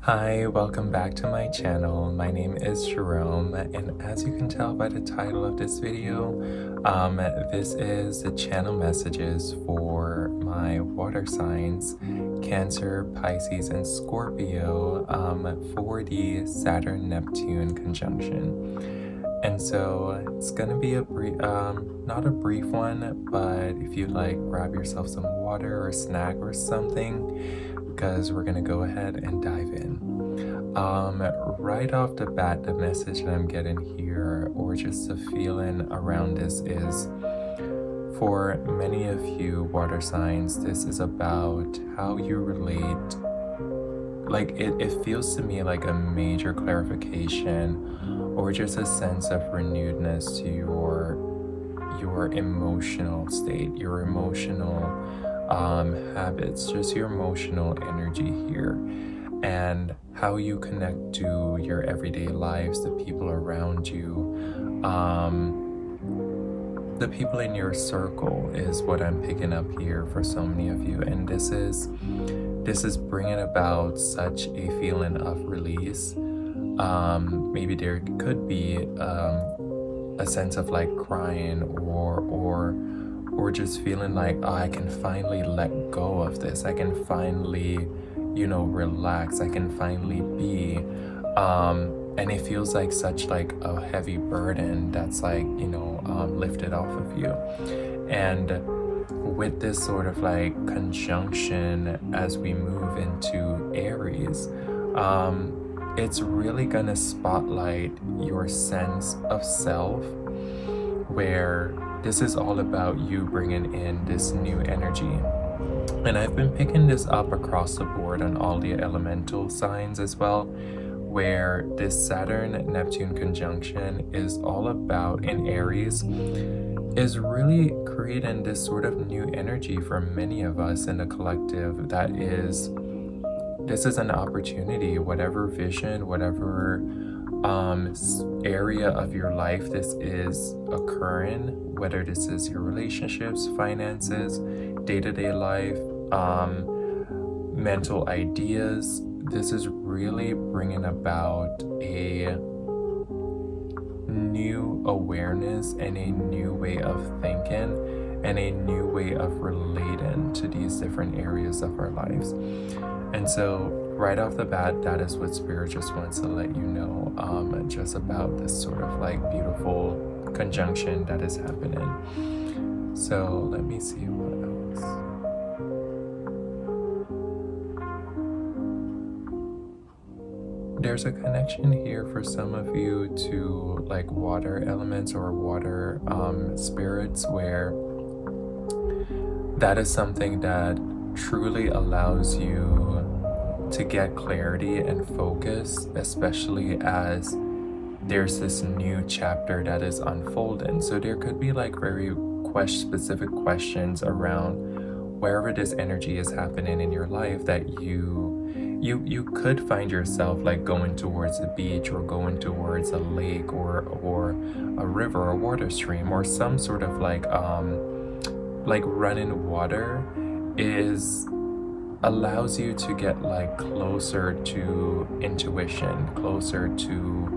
Hi, welcome back to my channel. My name is Jerome, and as you can tell by the title of this video, this is the channel messages for my water signs, Cancer, Pisces, and Scorpio, for the Saturn-Neptune conjunction. And so it's gonna be a brief, not a brief one, but if you like, grab yourself some water or snack or something, because we're gonna go ahead and dive in. Right off the bat, the message that I'm getting here, or just the feeling around this, is for many of you water signs, this is about how you relate. Like it feels to me like a major clarification or just a sense of renewedness to your emotional state, your emotional habits, just your emotional energy here, and how you connect to your everyday lives, the people around you, the people in your circle is what I'm picking up here for so many of you. And this is bringing about such a feeling of release. Maybe there could be a sense of like crying or just feeling like, oh, I can finally let go of this. I can finally, relax. I can finally be. And it feels like such like a heavy burden that's like, lifted off of you. And with this sort of like conjunction as we move into Aries, it's really gonna spotlight your sense of self, where this is all about you bringing in this new energy. And I've been picking this up across the board on all the elemental signs as well, where this Saturn-Neptune conjunction is all about, in Aries, is really creating this sort of new energy for many of us in the collective. This is an opportunity, whatever vision, whatever area of your life this is occurring, whether this is your relationships, finances, day-to-day life, mental ideas. This is really bringing about a new awareness and a new way of thinking and a new way of relating to these different areas of our lives. And so right off the bat, that is what Spirit just wants to let you know, just about this sort of like beautiful conjunction that is happening. So let me see what else. There's a connection here for some of you to like water elements or water spirits, where that is something that truly allows you to get clarity and focus, especially as there's this new chapter that is unfolding. So there could be like very specific questions around wherever this energy is happening in your life, that you could find yourself like going towards a beach or going towards a lake or a river or water stream, or some sort of like running water allows you to get like closer to intuition, closer to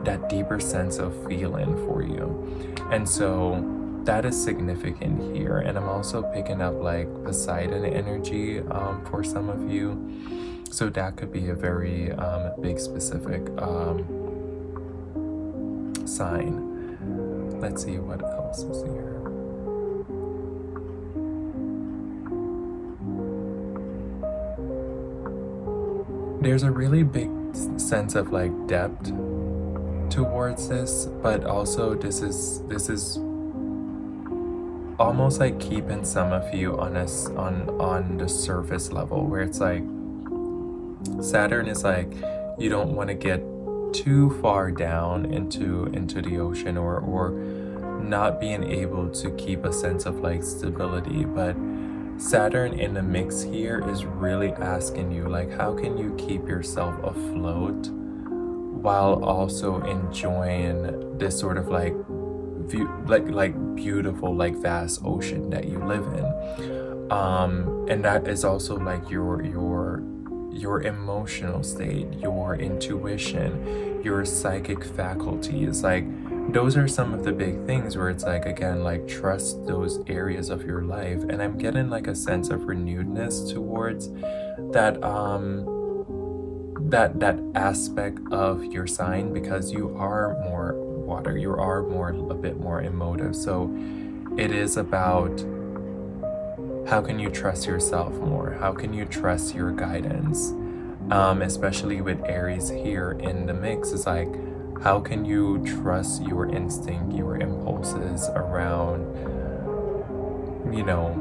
that deeper sense of feeling for you. And so that is significant here. And I'm also picking up like Poseidon energy for some of you. So that could be a very big specific sign. Let's see what else is here. There's a really big sense of like depth towards this, but also this is almost like keeping some of you on the surface level, where it's like Saturn is like, you don't want to get too far down into the ocean, or not being able to keep a sense of like stability. But Saturn in the mix here is really asking you, like, how can you keep yourself afloat while also enjoying this sort of like beautiful, like vast ocean that you live in. And that is also like your your emotional state, your intuition, your psychic faculties. Like, those are some of the big things where it's like, again, like, trust those areas of your life. And I'm getting like a sense of renewedness towards that that aspect of your sign, because you are more water, you are a bit more emotive. So it is about, how can you trust yourself more? How can you trust your guidance? Especially with Aries here in the mix, is like, how can you trust your instinct, your impulses around, you know,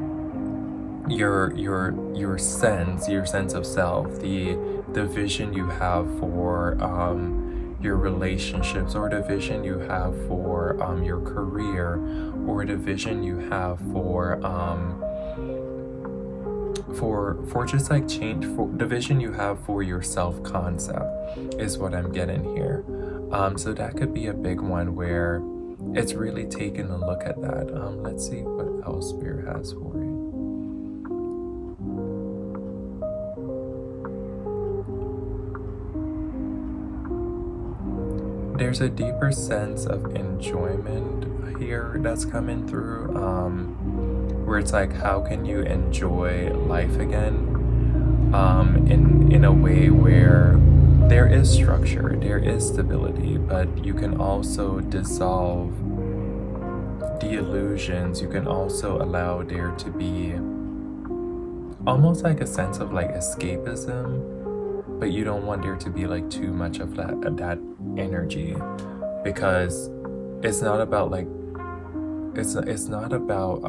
your sense of self, the vision you have for your relationships, or the vision you have for your career, or the vision you have for just like change, for the vision you have for your self concept, is what I'm getting here. So that could be a big one where it's really taking a look at that. Let's see what else Spirit has for you. There's a deeper sense of enjoyment here that's coming through, where it's like, how can you enjoy life again, in a way where there is structure, there is stability, but you can also dissolve the illusions. You can also allow there to be almost like a sense of like escapism, but you don't want there to be like too much of that energy, because it's not about like, it's not about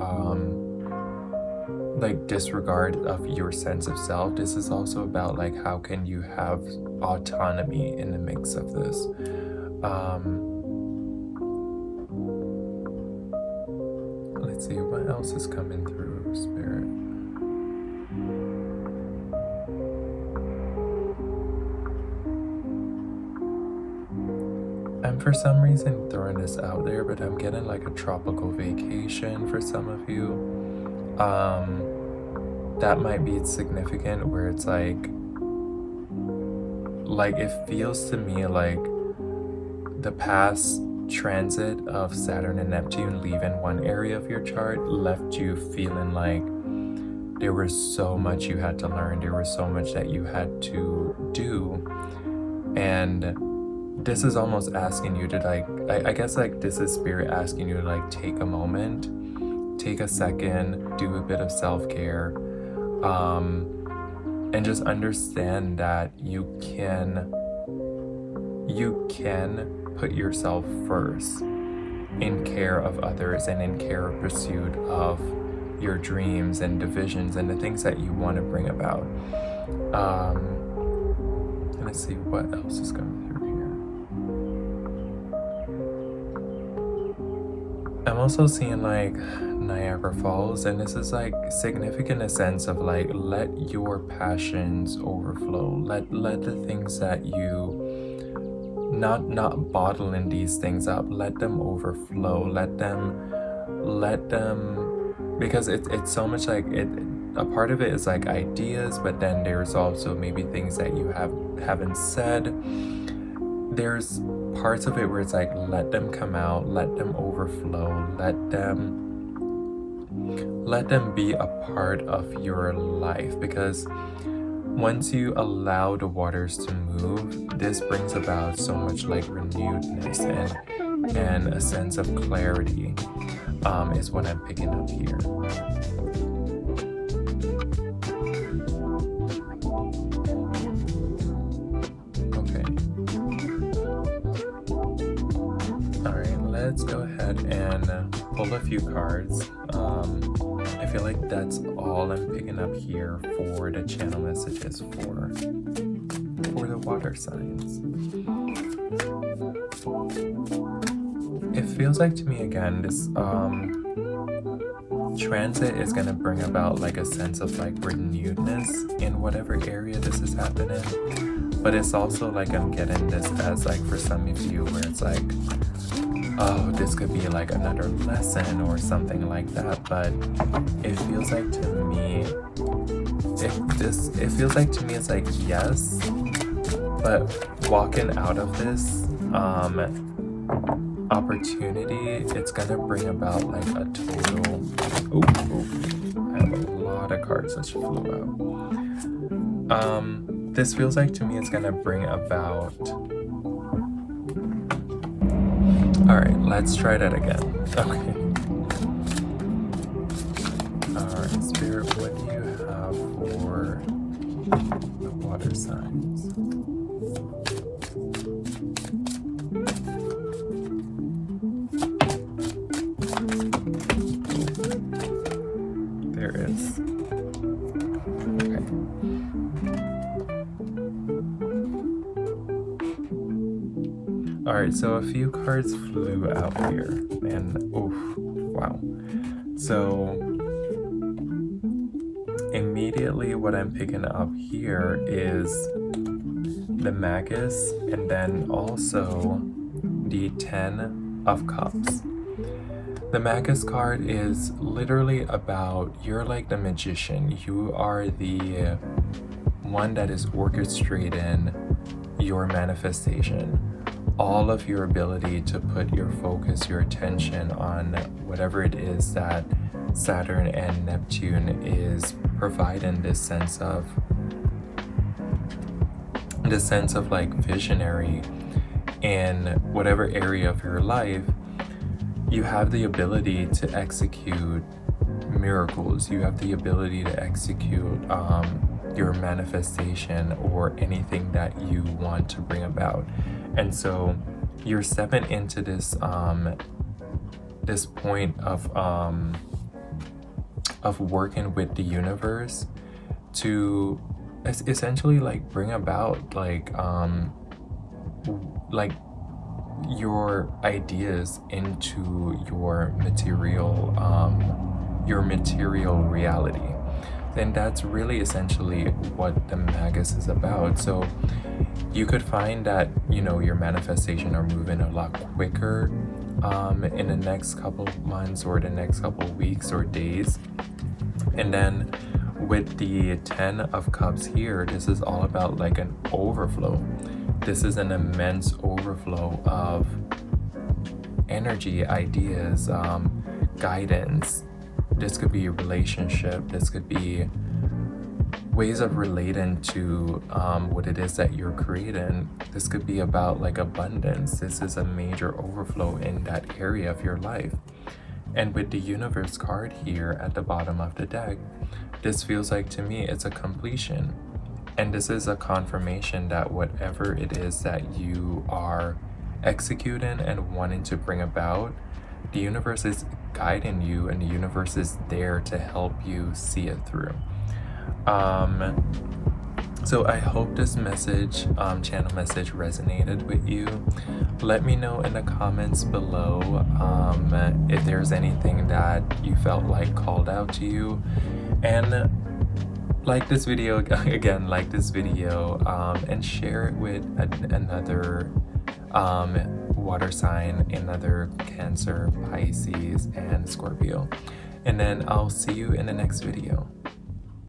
like disregard of your sense of self. This is also about like, how can you have autonomy in the mix of this. Let's see what else is coming through, Spirit. I'm for some reason throwing this out there, but I'm getting like a tropical vacation for some of you. That might be significant, where it's like it feels to me like the past transit of Saturn and Neptune leaving one area of your chart left you feeling like there was so much you had to learn, there was so much that you had to do, and this is almost asking you to like, I guess like this is Spirit asking you to like take a moment, take a second, do a bit of self-care, and just understand that you can put yourself first in care of others, and in care of pursuit of your dreams and the visions and the things that you want to bring about. Let's see what else is coming through here. I'm also seeing like Niagara Falls, and this is like significant in a sense of like, let your passions overflow, let the things that you not bottling these things up, let them overflow, let them, because it's so much like it. A part of it is like ideas, but then there's also maybe things that you haven't said. There's parts of it where it's like, let them come out, let them overflow, let them be a part of your life, because once you allow the waters to move, this brings about so much like renewedness and a sense of clarity, is what I'm picking up here. Let's go ahead and pull a few cards. I feel like that's all I'm picking up here for the channel messages for the water signs. It feels like to me again, this transit is going to bring about like a sense of like renewedness in whatever area this is happening. But it's also like, I'm getting this as like, for some of you, where it's like, oh, this could be like another lesson or something like that, but it feels like to me it feels like to me it's like yes, but walking out of this opportunity, it's gonna bring about like a total I have a lot of cards that flew out. This feels like to me it's gonna bring about, all right, let's try that again. Okay. All right, Spirit, what do you have for the water signs? There is. Okay. All right, so a few cards flew out here, and oof, wow. So immediately what I'm picking up here is the Magus, and then also the 10 of Cups. The Magus card is literally about, you're like the magician. You are the one that is orchestrating your manifestation. All of your ability to put your focus, your attention on whatever it is that Saturn and Neptune is providing this sense of like visionary in whatever area of your life. You have the ability to execute miracles. You have the ability to execute your manifestation or anything that you want to bring about. And so you're stepping into this this point of working with the universe to essentially like bring about like your ideas into your material reality. Then that's really essentially what the Magus is about. So you could find that, you know, your manifestation are moving a lot quicker in the next couple of months or the next couple of weeks or days. And then with the 10 of Cups here, this is all about like an overflow. This is an immense overflow of energy, ideas, guidance. This could be a relationship. This could be ways of relating to what it is that you're creating. This could be about like abundance. This is a major overflow in that area of your life. And with the Universe card here at the bottom of the deck, this feels like to me it's a completion. And this is a confirmation that whatever it is that you are executing and wanting to bring about, the universe is guiding you and the universe is there to help you see it through. So I hope this message, channel message resonated with you. Let me know in the comments below if there's anything that you felt like called out to you. And like this video, again, like this video, and share it with another water sign, another Cancer, Pisces, and Scorpio. And then I'll see you in the next video.